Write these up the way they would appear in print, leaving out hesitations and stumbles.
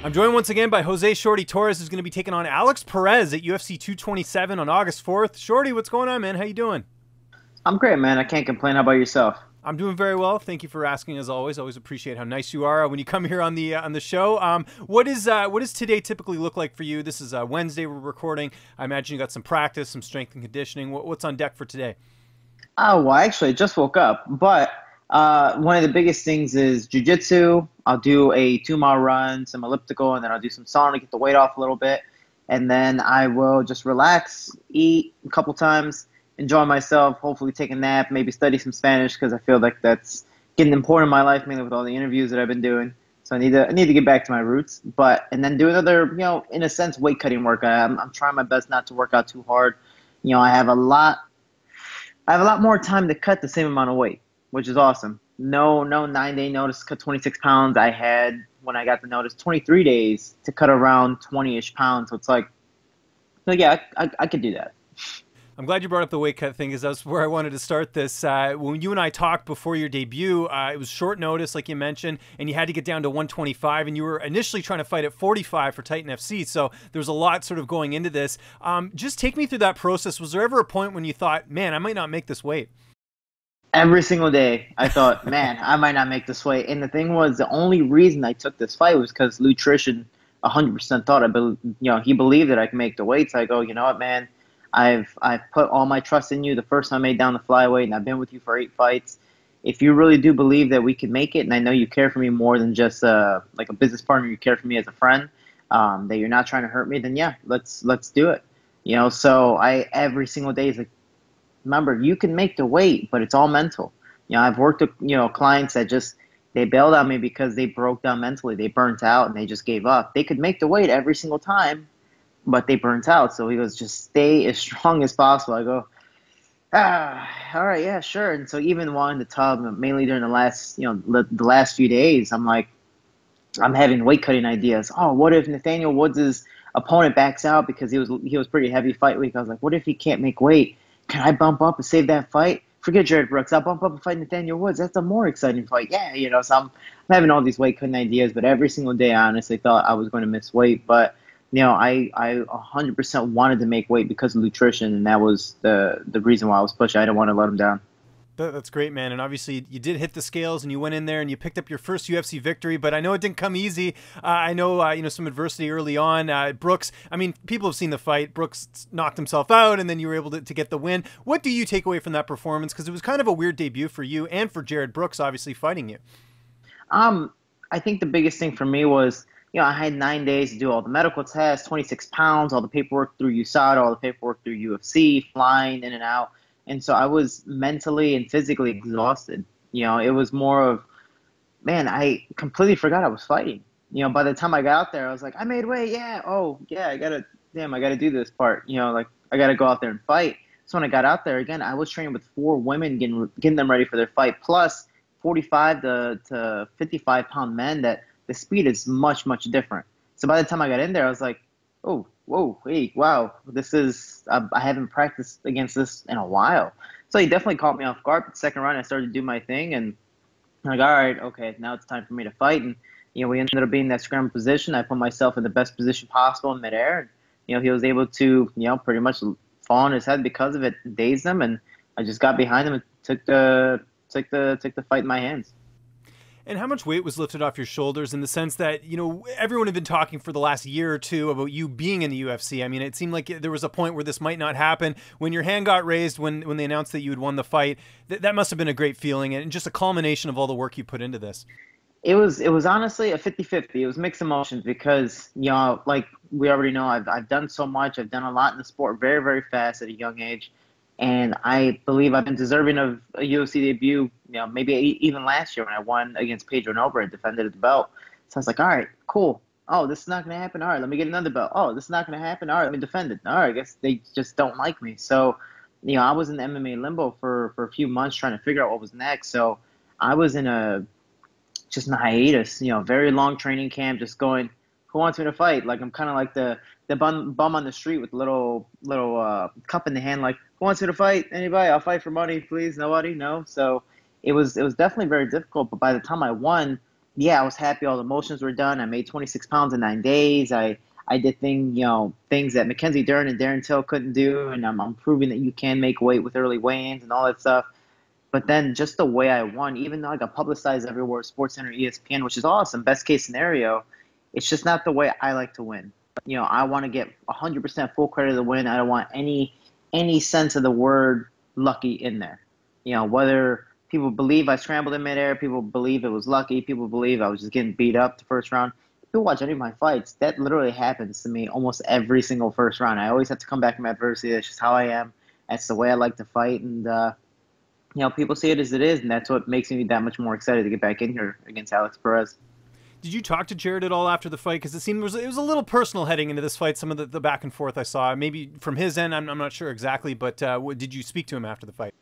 I'm joined once again by Jose Shorty Torres, who's going to be taking on Alex Perez at UFC 227 on August 4th. Shorty, what's going on, man? How you doing? I'm great, man. I can't complain. How about yourself? I'm doing very well. Thank you for asking, as always. Always appreciate how nice you are when you come here on the show. What does today typically look like for you? This is Wednesday. We're recording. I imagine you got some practice, some strength and conditioning. What's on deck for today? Oh, well, actually, I just woke up. But one of the biggest things is jujitsu. I'll do a 2 mile run, some elliptical, and then I'll do some sauna, get the weight off a little bit. And then I will just relax, eat a couple times, enjoy myself, hopefully take a nap, maybe study some Spanish because I feel like that's getting important in my life, mainly with all the interviews that I've been doing. So I need to get back to my roots. And then do another, in a sense, weight cutting workout. I'm trying my best not to work out too hard. I have a lot more time to cut the same amount of weight, which is awesome. No 9-day notice to cut 26 pounds. I had, when I got the notice, 23 days to cut around 20-ish pounds. So it's like yeah, I could do that. I'm glad you brought up the weight cut thing because that's where I wanted to start this. When you and I talked before your debut, it was short notice, like you mentioned, and you had to get down to 125, and you were initially trying to fight at 45 for Titan FC, so there was a lot sort of going into this. Just take me through that process. Was there ever a point when you thought, man, I might not make this weight? Every single day, I thought, man, I might not make this weight. And the thing was, the only reason I took this fight was because nutrition 100% thought, he believed that I could make the weight. So I go, you know what, man? I've put all my trust in you the first time I made down the flyweight, and I've been with you for 8 fights. If you really do believe that we can make it, and I know you care for me more than just like a business partner, you care for me as a friend, that you're not trying to hurt me, then yeah, let's do it. So I every single day is like, remember, you can make the weight, but it's all mental. I've worked with clients that just they bailed on me because they broke down mentally, they burnt out, and they just gave up. They could make the weight every single time, but they burnt out. So he goes, just stay as strong as possible. I go, all right, yeah, sure. And so even while in the tub, mainly during the last, the last few days, I'm like, I'm having weight cutting ideas. Oh, what if Nathaniel Woods' opponent backs out because he was pretty heavy fight week? I was like, what if he can't make weight? Can I bump up and save that fight? Forget Jared Brooks. I'll bump up and fight Nathaniel Woods. That's a more exciting fight. Yeah, so I'm having all these weight cutting ideas, but every single day I honestly thought I was going to miss weight. But I 100% wanted to make weight because of nutrition, and that was the reason why I was pushing. I didn't want to let him down. That's great, man. And obviously you did hit the scales and you went in there and you picked up your first UFC victory, but I know it didn't come easy. I know, some adversity early on. Brooks, I mean, people have seen the fight. Brooks knocked himself out and then you were able to get the win. What do you take away from that performance? Because it was kind of a weird debut for you and for Jared Brooks, obviously fighting you. I think the biggest thing for me was, I had 9 days to do all the medical tests, 26 pounds, all the paperwork through USADA, all the paperwork through UFC, flying in and out. And so I was mentally and physically exhausted. It was more of, man, I completely forgot I was fighting. By the time I got out there, I was like, I made weight. Yeah. Oh, yeah, I got to do this part. Like I got to go out there and fight. So when I got out there again, I was training with 4 women, getting them ready for their fight, plus 45 to 55 pound men that the speed is much, much different. So by the time I got in there, I was like, oh, whoa, hey, wow, this is, I haven't practiced against this in a while. So he definitely caught me off guard. But the second round, I started to do my thing, and I'm like, all right, okay, now it's time for me to fight. And, we ended up being in that scramble position. I put myself in the best position possible in midair. And, he was able to, pretty much fall on his head because of it, daze him. And I just got behind him and took the fight in my hands. And how much weight was lifted off your shoulders in the sense that, everyone had been talking for the last year or two about you being in the UFC. I mean, it seemed like there was a point where this might not happen. When your hand got raised, when they announced that you had won the fight, that must have been a great feeling and just a culmination of all the work you put into this. It was honestly a 50-50. It was mixed emotions because, like we already know, I've done so much. I've done a lot in the sport very, very fast at a young age. And I believe I've been deserving of a UFC debut, maybe even last year when I won against Pedro Nova and defended the belt. So I was like, all right, cool. Oh, this is not going to happen. All right, let me get another belt. Oh, this is not going to happen. All right, let me defend it. All right, I guess they just don't like me. So, I was in the MMA limbo for a few months trying to figure out what was next. So I was in a hiatus, very long training camp, just going, who wants me to fight? Like I'm kind of like the bum on the street with little cup in the hand, like, who wants me to fight? Anybody? I'll fight for money, please. Nobody? No. So it was definitely very difficult. But by the time I won, yeah, I was happy. All the motions were done. I made 26 pounds in 9 days. I did things that Mackenzie Dern and Darren Till couldn't do, and I'm proving that you can make weight with early weigh-ins and all that stuff. But then just the way I won, even though I got publicized everywhere, SportsCenter, ESPN, which is awesome, best case scenario, it's just not the way I like to win. I want to get 100% full credit of the win. I don't want any sense of the word lucky in there. Whether people believe I scrambled in midair, people believe it was lucky, people believe I was just getting beat up the first round. If you watch any of my fights, that literally happens to me almost every single first round. I always have to come back from adversity. That's just how I am. That's the way I like to fight, and people see it as it is, and that's what makes me that much more excited to get back in here against Alex Perez. Did you talk to Jared at all after the fight? Because it was a little personal heading into this fight. Some of the back and forth I saw, maybe from his end, I'm not sure exactly, but did you speak to him after the fight?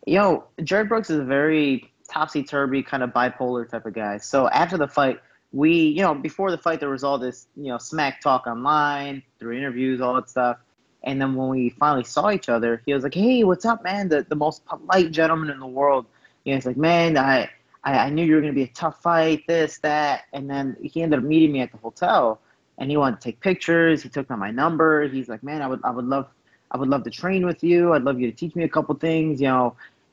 Jared Brooks is a very topsy-turvy kind of bipolar type of guy. So after the fight, before the fight, there was all this, smack talk online, through interviews, all that stuff. And then when we finally saw each other, he was like, "Hey, what's up, man?" The most polite gentleman in the world. He's like, "Man, I knew you were going to be a tough fight, this, that." And then he ended up meeting me at the hotel, and he wanted to take pictures. He took down my number. He's like, "Man, I would love to train with you. I'd love you to teach me a couple things."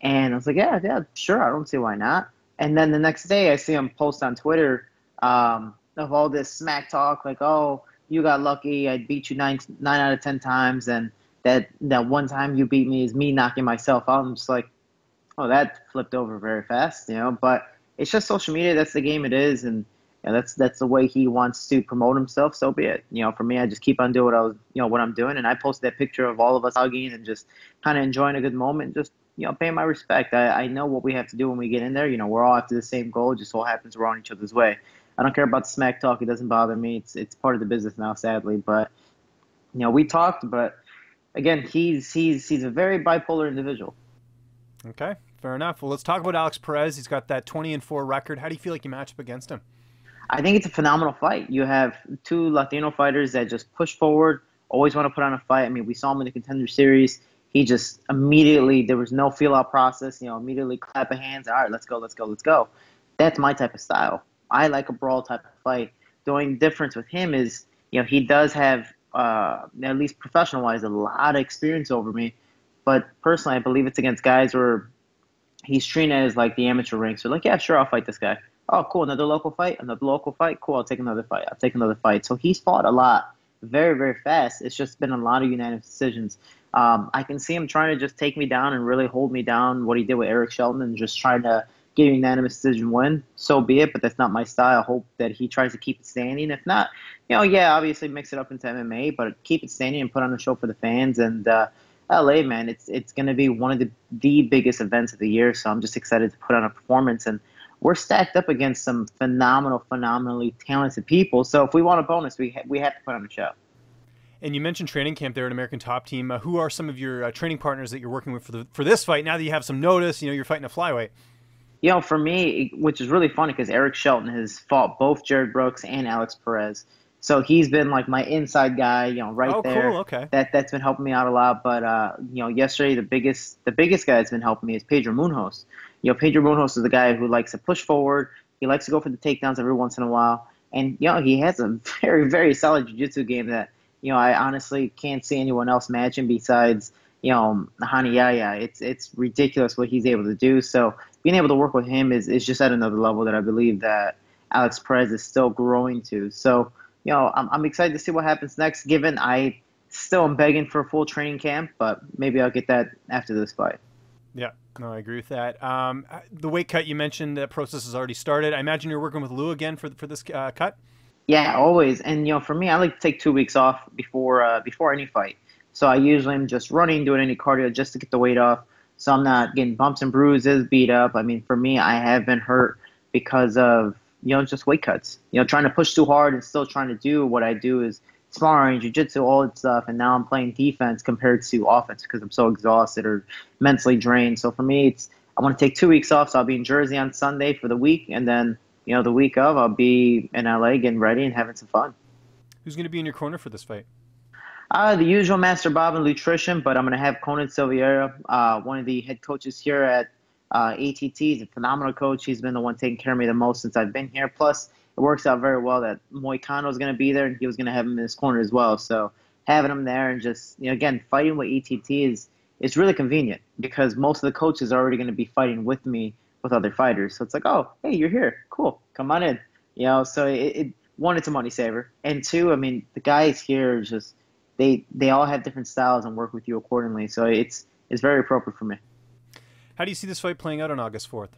And I was like, yeah, sure. I don't see why not. And then the next day, I see him post on Twitter of all this smack talk, like, "Oh, you got lucky. I beat you nine out of 10 times, and that one time you beat me is me knocking myself out." I'm just like, oh, that flipped over very fast. But it's just social media. That's the game it is, and that's the way he wants to promote himself. So be it. For me, I just keep on doing what I'm doing, and I posted that picture of all of us hugging and just kind of enjoying a good moment. Just paying my respect. I know what we have to do when we get in there. We're all after the same goal. It just so happens we're on each other's way. I don't care about the smack talk. It doesn't bother me. It's part of the business now, sadly. But we talked. But again, he's a very bipolar individual. Okay, fair enough. Well, let's talk about Alex Perez. He's got that 20-4 record. How do you feel like you match up against him? I think it's a phenomenal fight. You have two Latino fighters that just push forward, always want to put on a fight. I mean, we saw him in the Contender Series. He just immediately, there was no feel-out process, immediately clap of hands. All right, let's go, let's go, let's go. That's my type of style. I like a brawl type of fight. The only difference with him is, he does have, at least professional-wise, a lot of experience over me. But personally, I believe it's against guys where he's treated as like the amateur ranks. So like, yeah, sure, I'll fight this guy. Oh, cool, another local fight, Cool, I'll take another fight. I'll take another fight. So he's fought a lot, very, very fast. It's just been a lot of unanimous decisions. I can see him trying to just take me down and really hold me down, what he did with Eric Shelton, and just trying to get a unanimous decision win. So be it, but that's not my style. I hope that he tries to keep it standing. If not, yeah, obviously mix it up into MMA, but keep it standing and put on a show for the fans. And LA, man, it's going to be one of the biggest events of the year, so I'm just excited to put on a performance. And we're stacked up against some phenomenally talented people. So if we want a bonus, we have to put on a show. And you mentioned training camp there at American Top Team. Who are some of your training partners that you're working with for this fight? Now that you have some notice, you're fighting a flyweight. For me, which is really funny because Eric Shelton has fought both Jared Brooks and Alex Perez. So he's been like my inside guy, right there. Oh, cool, okay. That's been helping me out a lot. But yesterday the biggest guy that's been helping me is Pedro Munhoz. Pedro Munhoz is the guy who likes to push forward. He likes to go for the takedowns every once in a while. And he has a very, very solid jiu-jitsu game that I honestly can't see anyone else matching besides Hani Yahya. It's ridiculous what he's able to do. So being able to work with him is just at another level that I believe that Alex Perez is still growing to. So I'm excited to see what happens next, given I still am begging for a full training camp, but maybe I'll get that after this fight. Yeah, no, I agree with that. The weight cut you mentioned, that process has already started. I imagine you're working with Lou again for this cut? Yeah, always. And, for me, I like to take 2 weeks off before any fight. So I usually am just running, doing any cardio just to get the weight off. So I'm not getting bumps and bruises, beat up. I mean, for me, I have been hurt because of just weight cuts. Trying to push too hard and still trying to do what I do is sparring, jiu-jitsu, all that stuff. And now I'm playing defense compared to offense because I'm so exhausted or mentally drained. So for me, I want to take 2 weeks off. So I'll be in Jersey on Sunday for the week. And then, the week of, I'll be in LA getting ready and having some fun. Who's going to be in your corner for this fight? The usual Master Bob in nutrition, but I'm going to have Conan Silveira, one of the head coaches here at ATT is a phenomenal coach. He's been the one taking care of me the most since I've been here. Plus, it works out very well that Moicano is going to be there, and he was going to have him in his corner as well. So having him there and just, again, fighting with ATT is really convenient because most of the coaches are already going to be fighting with me with other fighters. So it's like, oh, hey, you're here. Cool. Come on in. So one, it's a money saver. And two, I mean, the guys here are just, they all have different styles and work with you accordingly. So it's very appropriate for me. How do you see this fight playing out on August 4th?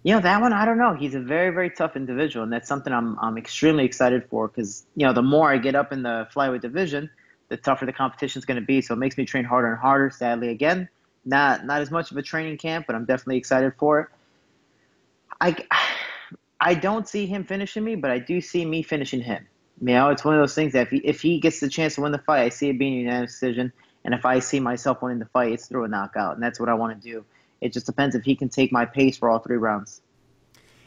That one, I don't know. He's a very, very tough individual, and that's something I'm extremely excited for because, the more I get up in the flyweight division, the tougher the competition is going to be. So it makes me train harder and harder. Sadly, again, not as much of a training camp, but I'm definitely excited for it. I don't see him finishing me, but I do see me finishing him. It's one of those things that if he gets the chance to win the fight, I see it being a unanimous decision. And if I see myself winning the fight, it's through a knockout, and that's what I want to do. It just depends if he can take my pace for all 3 rounds.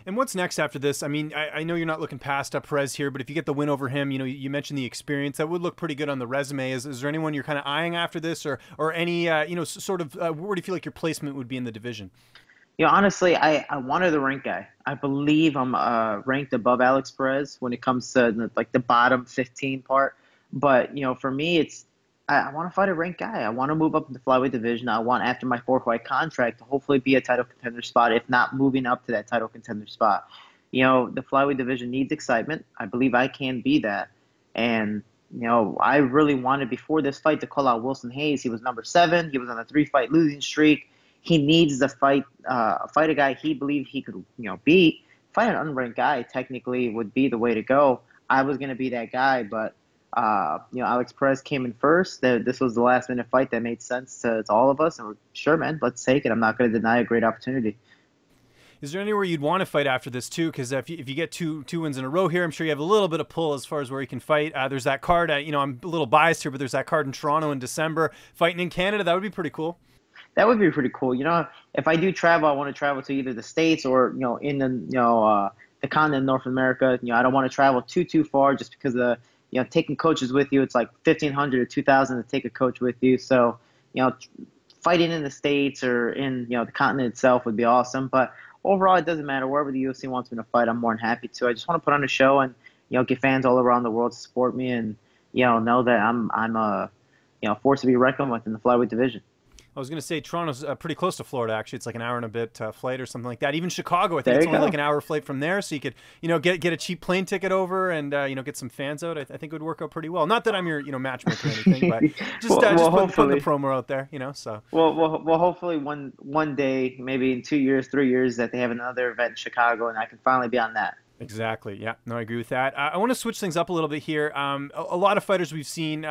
And what's next after this? I mean, I know you're not looking past Perez here, but if you get the win over him, you mentioned the experience. That would look pretty good on the resume. Is there anyone you're kind of eyeing after this or any, sort of where do you feel like your placement would be in the division? Honestly, I wanted the rank guy. I believe I'm ranked above Alex Perez when it comes to the bottom 15 part. But, for me, I want to fight a ranked guy. I want to move up in the flyweight division. I want, after my 4-fight contract, to hopefully be a title contender spot, if not moving up to that title contender spot. The flyweight division needs excitement. I believe I can be that. And, I really wanted before this fight to call out Wilson Hayes. He was number 7. He was on a 3-fight losing streak. He needs to fight a guy he believed he could, beat. Fight an unranked guy technically would be the way to go. I was going to be that guy, but Alex Perez came in first. This was the last-minute fight that made sense to all of us, and we're sure, man, let's take it. I'm not going to deny a great opportunity. Is there anywhere you'd want to fight after this too? Because if you get two wins in a row here, I'm sure you have a little bit of pull as far as where you can fight. There's that card. I'm a little biased here, but there's that card in Toronto in December. Fighting in Canada, that would be pretty cool. That would be pretty cool. If I do travel, I want to travel to either the States or in the continent of North America. I don't want to travel too far just because of taking coaches with you. It's like $1,500 to $2,000 to take a coach with you. So fighting in the States or in the continent itself would be awesome. But overall, it doesn't matter. Wherever the UFC wants me to fight, I'm more than happy to. I just want to put on a show and get fans all around the world to support me and know that I'm a force to be reckoned with in the flyweight division. I was going to say Toronto's pretty close to Florida, actually. It's like an hour and a bit flight or something like that. Even Chicago, I think it's only like an hour flight from there, so you could, get a cheap plane ticket over and, get some fans out. I think it would work out pretty well. Not that I'm your, matchmaker or anything, but just putting the promo out there, so. Well, hopefully one day, maybe in 2 years, 3 years, that they have another event in Chicago, and I can finally be on that. Exactly. Yeah. No, I agree with that. I want to switch things up a little bit here. A lot of fighters we've seen,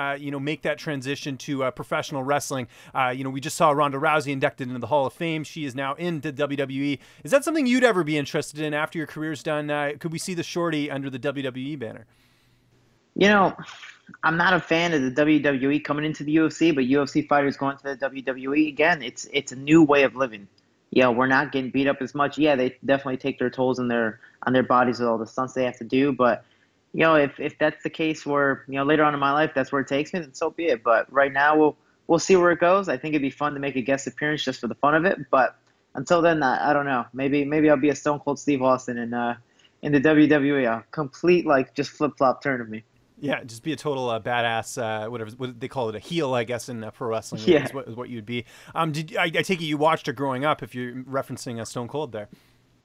make that transition to professional wrestling. We just saw Ronda Rousey inducted into the Hall of Fame. She is now into WWE. Is that something you'd ever be interested in after your career's done? Could we see the Shorty under the WWE banner? I'm not a fan of the WWE coming into the UFC, but UFC fighters going to the WWE, again, it's a new way of living. We're not getting beat up as much. Yeah, they definitely take their tolls on their bodies with all the stunts they have to do. But if that's the case where later on in my life that's where it takes me, then so be it. But right now we'll see where it goes. I think it'd be fun to make a guest appearance just for the fun of it. But until then, I don't know. Maybe I'll be a Stone Cold Steve Austin in the WWE. A complete just flip flop turn of me. Yeah, just be a total badass, whatever what they call it, a heel, I guess, in pro wrestling is what you'd be. I take it you watched her growing up if you're referencing Stone Cold there.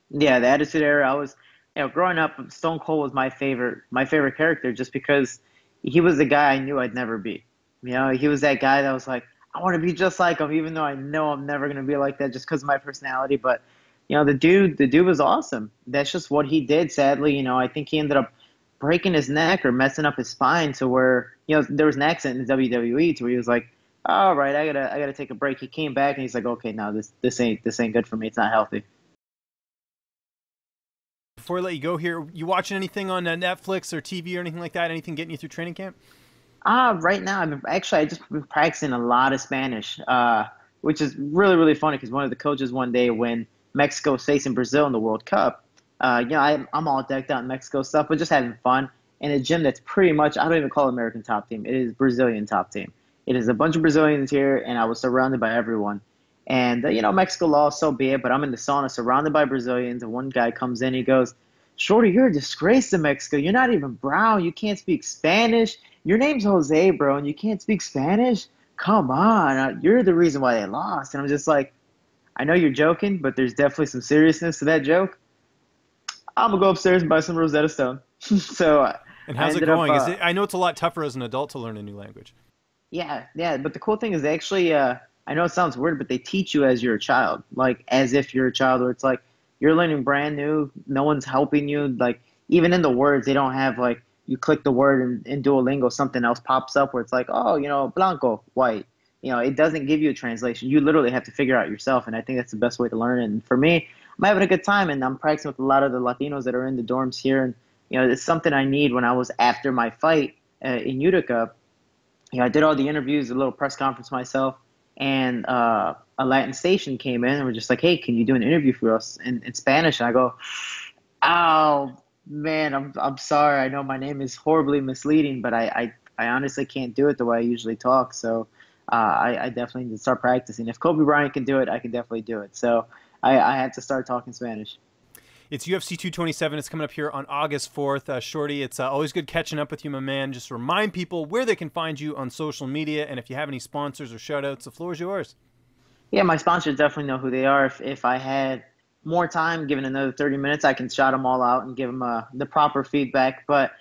Yeah, the Attitude Era. I was, growing up, Stone Cold was my favorite character just because he was the guy I knew I'd never be. He was that guy that was like, I want to be just like him, even though I know I'm never going to be like that just because of my personality. But, the dude was awesome. That's just what he did, sadly. I think he ended up breaking his neck or messing up his spine to where there was an accident in WWE to where he was like, all right, I gotta take a break. He came back and he's like, okay, no, this ain't good for me. It's not healthy. Before I let you go here, you watching anything on Netflix or TV or anything like that? Anything getting you through training camp? Right now I just been practicing a lot of Spanish, which is really, really funny because one of the coaches one day when Mexico was facing Brazil in the World Cup, I'm all decked out in Mexico stuff, but just having fun in a gym that's pretty much, I don't even call it American top team. It is Brazilian top team. It is a bunch of Brazilians here, and I was surrounded by everyone. And Mexico lost, so be it. But I'm in the sauna surrounded by Brazilians, and one guy comes in, he goes, "Shorty, you're a disgrace to Mexico. You're not even brown. You can't speak Spanish. Your name's Jose, bro, and you can't speak Spanish. Come on, you're the reason why they lost." And I'm just like, I know you're joking, but there's definitely some seriousness to that joke. I'm gonna go upstairs and buy some Rosetta Stone. So And I how's it ended up, going? Is it? I know it's a lot tougher as an adult to learn a new language. yeah, yeah. But the cool thing is they actually, I know it sounds weird, but they teach you as you're a child, like as if you're a child, where it's like you're learning brand new. No one's helping you. Like even in the words, they don't have like you click the word in Duolingo, something else pops up where it's like, oh, blanco, white. It doesn't give you a translation. You literally have to figure it out yourself, and I think that's the best way to learn it. And for me, I'm having a good time, and I'm practicing with a lot of the Latinos that are in the dorms here, and it's something I need when I was after my fight in Utica. I did all the interviews, a little press conference myself, and a Latin station came in and were just like, "Hey, can you do an interview for us in Spanish?" And I go, "Oh man, I'm sorry. I know my name is horribly misleading, but I honestly can't do it the way I usually talk. So I definitely need to start practicing. If Kobe Bryant can do it, I can definitely do it. So I have to start talking Spanish." It's UFC 227. It's coming up here on August 4th. Shorty, it's always good catching up with you, my man. Just remind people where they can find you on social media, and if you have any sponsors or shout-outs, the floor is yours. Yeah, my sponsors definitely know who they are. If I had more time, given another 30 minutes, I can shout them all out and give them the proper feedback. But,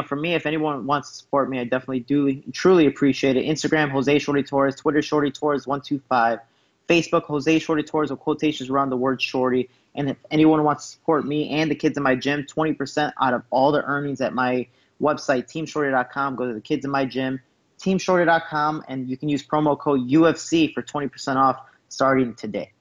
for me, if anyone wants to support me, I definitely do truly appreciate it. Instagram, Jose Shorty Torres. Twitter, Shorty Torres 125. Facebook, Jose Shorty Torres with quotations around the word Shorty. And if anyone wants to support me and the kids in my gym, 20% out of all the earnings at my website, teamshorty.com. Go to the kids in my gym, teamshorty.com, and you can use promo code UFC for 20% off starting today.